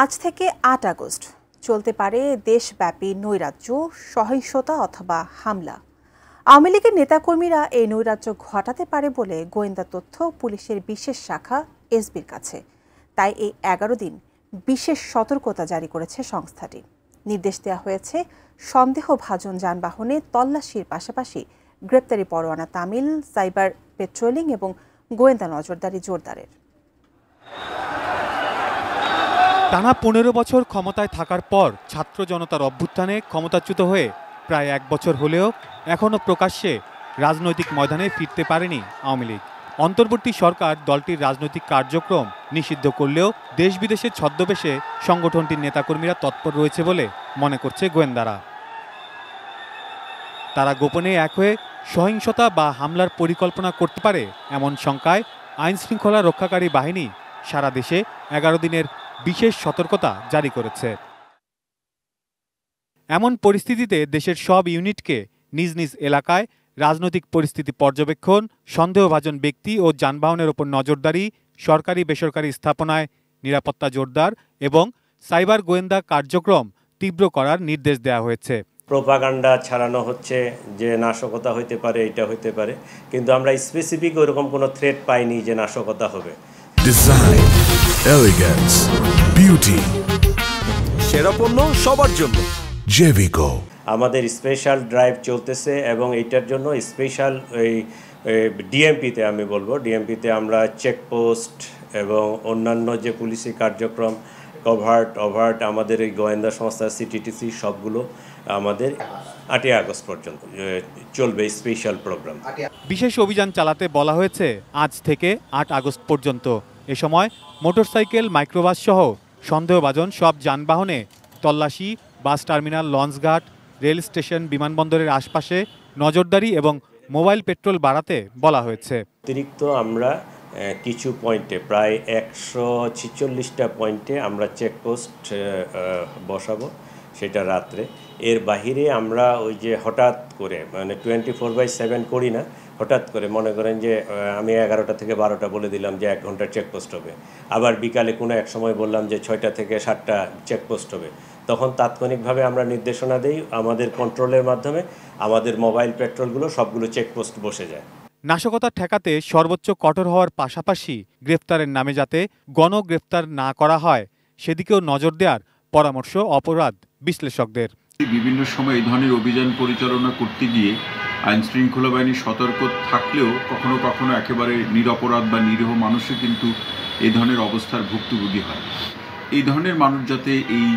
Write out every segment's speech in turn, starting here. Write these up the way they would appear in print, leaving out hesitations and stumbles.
আজ থেকে ৮ আগস্ট চলতে পারে দেশব্যাপী নৈরাজ্য, সহিংসতা অথবা হামলা। আওয়ামী লীগের নেতাকর্মীরা এই নৈরাজ্য ঘটাতে পারে বলে গোয়েন্দা তথ্য পুলিশের বিশেষ শাখা এসবির কাছে। তাই এই ১১ দিন বিশেষ সতর্কতা জারি করেছে সংস্থাটি। নির্দেশ দেওয়া হয়েছে সন্দেহভাজন যানবাহনে তল্লাশির পাশাপাশি গ্রেপ্তারি পরোয়ানা তামিল, সাইবার পেট্রোলিং এবং গোয়েন্দা নজরদারি জোরদারের। টানা ১৫ বছর ক্ষমতায় থাকার পর ছাত্র জনতার অভ্যুত্থানে ক্ষমতাচ্যুত হয়ে প্রায় ১ বছর হলেও এখনও প্রকাশ্যে রাজনৈতিক ময়দানে ফিরতে পারেনি আওয়ামী লীগ। অন্তর্বর্তী সরকার দলটির রাজনৈতিক কার্যক্রম নিষিদ্ধ করলেও দেশ বিদেশের ছদ্মবেশে সংগঠনটির নেতাকর্মীরা তৎপর রয়েছে বলে মনে করছে গোয়েন্দারা। তারা গোপনে এক হয়ে সহিংসতা বা হামলার পরিকল্পনা করতে পারে এমন শঙ্কায় আইনশৃঙ্খলা রক্ষাকারী বাহিনী সারা দেশে ১১ দিনের বিশেষ সতর্কতা জারি করেছে। এমন পরিস্থিতিতে দেশের সব ইউনিটকে নিজ নিজ এলাকায় রাজনৈতিক পরিস্থিতি পর্যবেক্ষণ, সন্দেহভাজন ব্যক্তি ও যানবাহনের ওপর নজরদারি, সরকারি বেসরকারি স্থাপনায় নিরাপত্তা জোরদার এবং সাইবার গোয়েন্দা কার্যক্রম তীব্র করার নির্দেশ দেওয়া হয়েছে। প্রোপাগান্ডা ছড়ানো হচ্ছে যে নাশকতা হইতে পারে, এটা হইতে পারে, কিন্তু আমরা স্পেসিফিক ওরকম কোনো থ্রেট পাইনি যে নাশকতা হবে। ডিজাইন, এলিগেন্স, বিউটি, সেরা পণ্য সবার জন্য জেভিকো। আমাদের স্পেশাল ড্রাইভ চলতেছে এবং এইটার জন্য স্পেশাল এই ডিএমপিতে আমি বলবো, ডিএমপিতে আমরা চেকপোস্ট এবং অন্যান্য যে পুলিশি কার্যক্রম, ওভার্ট আমাদের এই গোয়েন্দা সংস্থা সিটিটিসি সবগুলো আমাদের ৮ই আগস্ট পর্যন্ত চলবে স্পেশাল প্রোগ্রাম। বিশেষ অভিযান চালাতে বলা হয়েছে আজ থেকে ৮ আগস্ট পর্যন্ত। এ সময় মোটরসাইকেল, মাইক্রোবাস সহ সন্দেহভাজন সব যানবাহনে তল্লাশি, বাস টার্মিনাল, লঞ্চঘাট, রেল স্টেশন, বিমানবন্দরের আশপাশে নজরদারি এবং মোবাইল পেট্রোল বাড়াতে বলা হয়েছে। অতিরিক্ত আমরা কিছু পয়েন্টে প্রায় ১৪৬টা পয়েন্টে আমরা চেকপোস্ট বসাবো, সেটা রাত্রে। এর বাহিরে আমরা ওই যে হঠাৎ করে মানে 24/7 করি না, হঠাৎ করে মনে করেন যে আমি 11টা থেকে 12টা বলে দিলাম যে 1 ঘন্টার চেকপোস্ট হবে, আবার বিকালে কোনো এক সময় বললাম যে 6টা থেকে 7টা চেকপোস্ট হবে, তখন তাৎক্ষণিকভাবে আমরা নির্দেশনা দেই আমাদের কন্ট্রোলের মাধ্যমে, আমাদের মোবাইল পেট্রোলগুলো সবগুলো চেকপোস্ট বসে যায়। নাশকতা ঠেকাতে সর্বোচ্চ কঠোর হওয়ার পাশাপাশি গ্রেফতারের নামে যাতে গণগ্রেফতার না করা হয় সেদিকেও নজর দেওয়ার পরামর্শ অপরাধ বিশ্লেষকদের। বিভিন্ন সময় এই ধরনের অভিযান পরিচালনা করতে গিয়ে আইনশৃঙ্খলা বাহিনী সতর্ক থাকলেও কখনো কখনো একেবারে নিরপরাধ বা নিরীহ মানুষও কিন্তু এই ধরনের অবস্থার ভুক্তভোগী হয়। এই ধরনের মানুষ যাতে এই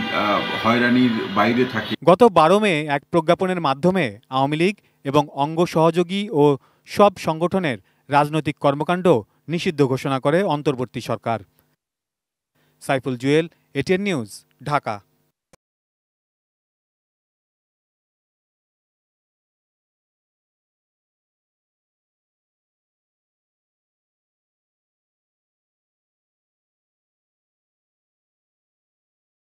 হয়রানির বাইরে থাকে। গত ১২ মে এক প্রজ্ঞাপনের মাধ্যমে আওয়ামী লীগ এবং অঙ্গ সহযোগী ও সব সংগঠনের রাজনৈতিক কর্মকাণ্ড নিষিদ্ধ ঘোষণা করে অন্তর্বর্তী সরকার। সাইফুল জুয়েল, এটিএন নিউজ, ঢাকা।